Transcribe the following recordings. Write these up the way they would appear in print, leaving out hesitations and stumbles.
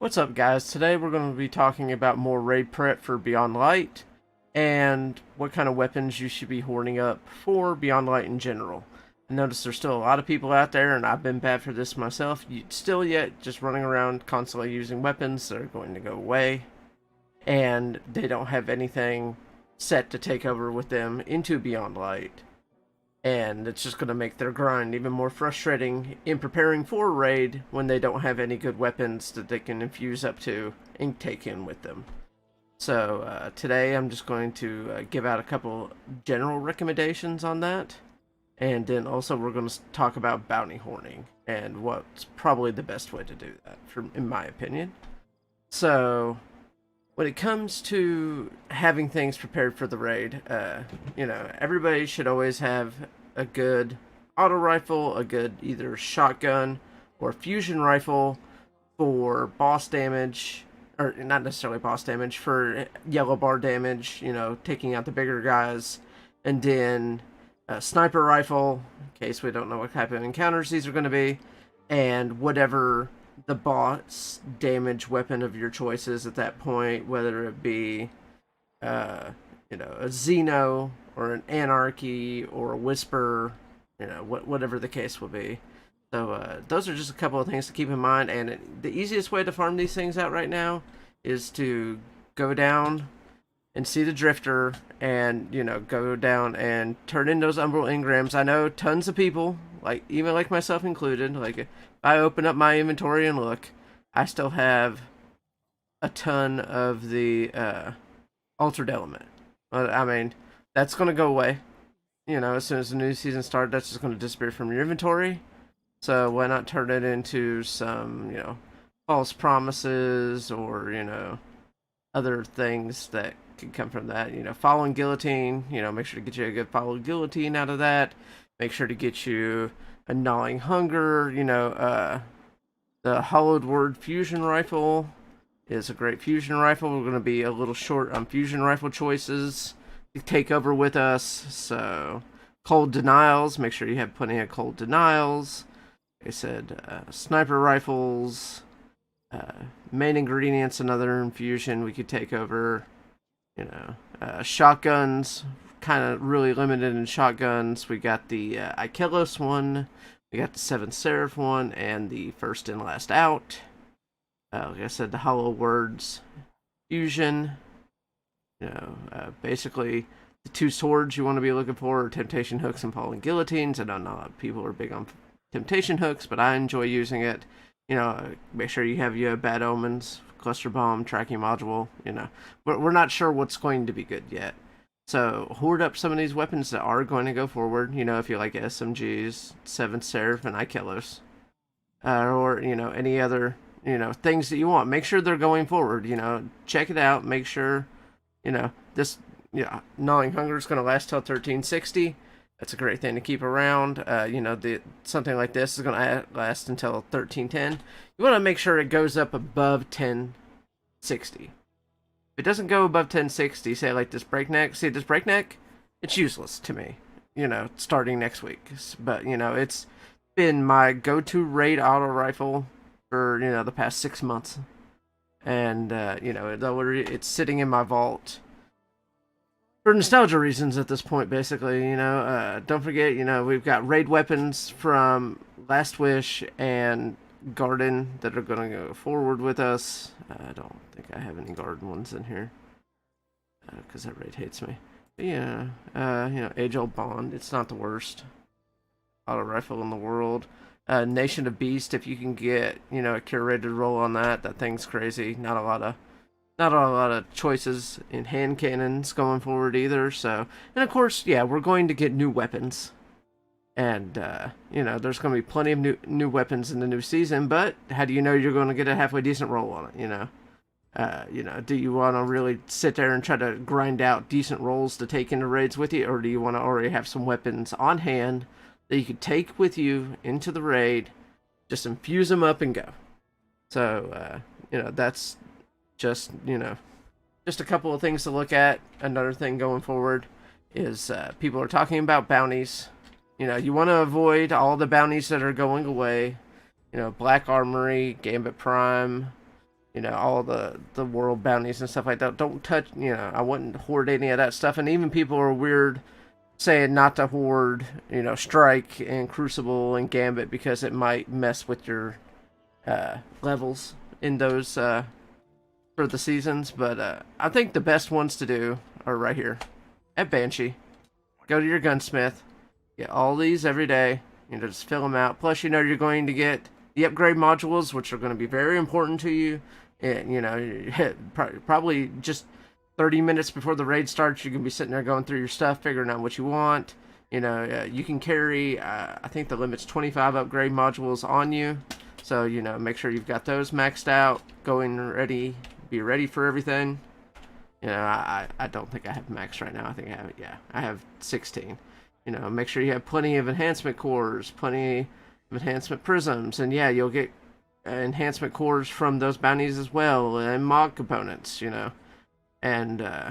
What's up, guys? Today we're going to be talking about more raid prep for Beyond Light and what kind of weapons you should be hoarding up for Beyond Light in general. I notice there's still a lot of people out there, and I've been bad for this myself, still yet just running around constantly using weapons that are going to go away, and they don't have anything set to take over with them into Beyond Light. And it's just going to make their grind even more frustrating in preparing for a raid when they don't have any good weapons that they can infuse up to and take in with them. So today I'm just going to give out a couple general recommendations on that, and then also we're going to talk about bounty horning and what's probably the best way to do that, in my opinion. So when it comes to having things prepared for the raid, everybody should always have a good auto rifle, a good either shotgun or fusion rifle for boss damage, or not necessarily boss damage, for yellow bar damage, taking out the bigger guys, and then a sniper rifle, in case we don't know what type of encounters these are going to be, and whatever the boss damage weapon of your choices at that point, whether it be, a Xeno or an Anarchy or a Whisper, whatever the case will be. So those are just a couple of things to keep in mind. And the easiest way to farm these things out right now is to go down and see the Drifter, and go down and turn in those Umbral engrams. I know tons of people, even like myself included, like if I open up my inventory and look, I still have a ton of the altered element. I mean, that's going to go away. As soon as the new season starts, that's just going to disappear from your inventory. So why not turn it into some, false promises or, other things that could come from that. Following guillotine, make sure to get you a good follow guillotine out of that. Make sure to get you a gnawing hunger, the hollowed word fusion rifle is a great fusion rifle. We're going to be a little short on fusion rifle choices to take over with us. So, cold denials. Make sure you have plenty of cold denials. Like I said, sniper rifles, main ingredients, another infusion we could take over. Shotguns. Kind of really limited in shotguns. We got the Ikelos one. We got the 7th Seraph one, and the first and last out. Like I said, the hollow words fusion. Basically the two swords you want to be looking for are temptation hooks and falling guillotines. I don't know a lot of people are big on temptation hooks, but I enjoy using it. Make sure you have your bad omens, cluster bomb, tracking module. But we're not sure what's going to be good yet. So hoard up some of these weapons that are going to go forward. If you like SMGs, 7th Seraph, and Ikelos, or any other things that you want. Make sure they're going forward. Check it out. Make sure this gnawing hunger is going to last till 1360. That's a great thing to keep around. Something like this is going to last until 1310. You want to make sure it goes up above 1060. If it doesn't go above 1060, say like this breakneck. See this breakneck? It's useless to me. Starting next week. But it's been my go-to raid auto rifle for the past 6 months, and it's sitting in my vault for nostalgia reasons at this point. Basically, don't forget, we've got raid weapons from Last Wish and Garden that are going to go forward with us. I don't think I have any Garden ones in here because that raid hates me. But yeah, age-old bond. It's not the worst auto rifle in the world. Nation of Beast, if you can get a curated roll on that, that thing's crazy. Not a lot of choices in hand cannons going forward either. So, and of course, yeah, we're going to get new weapons, and there's going to be plenty of new weapons in the new season. But how do you know you're going to get a halfway decent roll on it? Do you want to really sit there and try to grind out decent rolls to take into raids with you, or do you want to already have some weapons on hand that you could take with you into the raid, just infuse them up and go? So, that's just a couple of things to look at. Another thing going forward is people are talking about bounties. You want to avoid all the bounties that are going away. Black Armory, Gambit Prime, all the world bounties and stuff like that. Don't touch, I wouldn't hoard any of that stuff. And even people are weird saying not to hoard, Strike and Crucible and Gambit because it might mess with your levels in those for the seasons. But I think the best ones to do are right here at Banshee. Go to your gunsmith, get all these every day, just fill them out. Plus, you're going to get the upgrade modules, which are going to be very important to you. And, probably just 30 minutes before the raid starts, you can be sitting there going through your stuff, figuring out what you want. You can carry, I think the limit's 25 upgrade modules on you. So, make sure you've got those maxed out, be ready for everything. I don't think I have max right now. I think I have 16. Make sure you have plenty of enhancement cores, plenty of enhancement prisms, and yeah, you'll get enhancement cores from those bounties as well, and mod components, and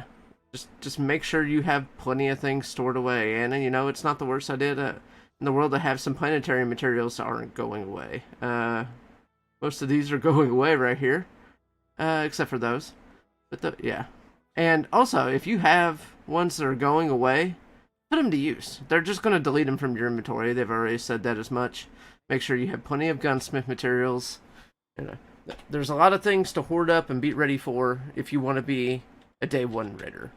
just make sure you have plenty of things stored away. And it's not the worst idea in the world to have some planetary materials that aren't going away. Most of these are going away right here, except for those. But yeah. And also, if you have ones that are going away, put them to use. They're just going to delete them from your inventory. They've already said that as much. Make sure you have plenty of gunsmith materials. There's a lot of things to hoard up and be ready for if you want to be a day one raider.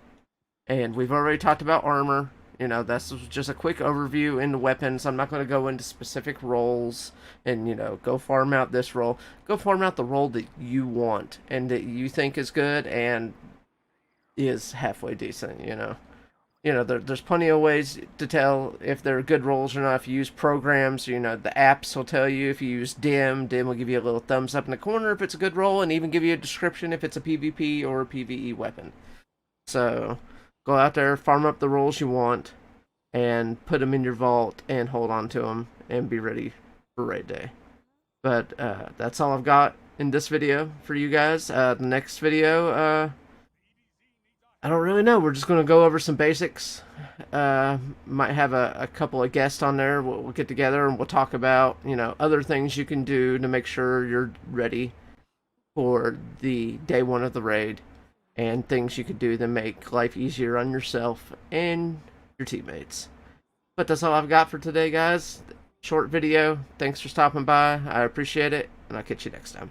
And we've already talked about armor. That's just a quick overview into weapons. I'm not going to go into specific roles and, go farm out this role. Go farm out the role that you want and that you think is good and is halfway decent, there's plenty of ways to tell if they're good roles or not. If you use programs, the apps will tell you. If you use Dim will give you a little thumbs up in the corner if it's a good role, and even give you a description if it's a PvP or a PvE weapon. So go out there, farm up the roles you want, and put them in your vault and hold on to them and be ready for raid day. But that's all I've got in this video for you guys. The next video, I don't really know. We're just going to go over some basics. Might have a couple of guests on there. We'll get together and we'll talk about, other things you can do to make sure you're ready for the day one of the raid, and things you could do to make life easier on yourself and your teammates. But that's all I've got for today, guys. Short video. Thanks for stopping by. I appreciate it, and I'll catch you next time.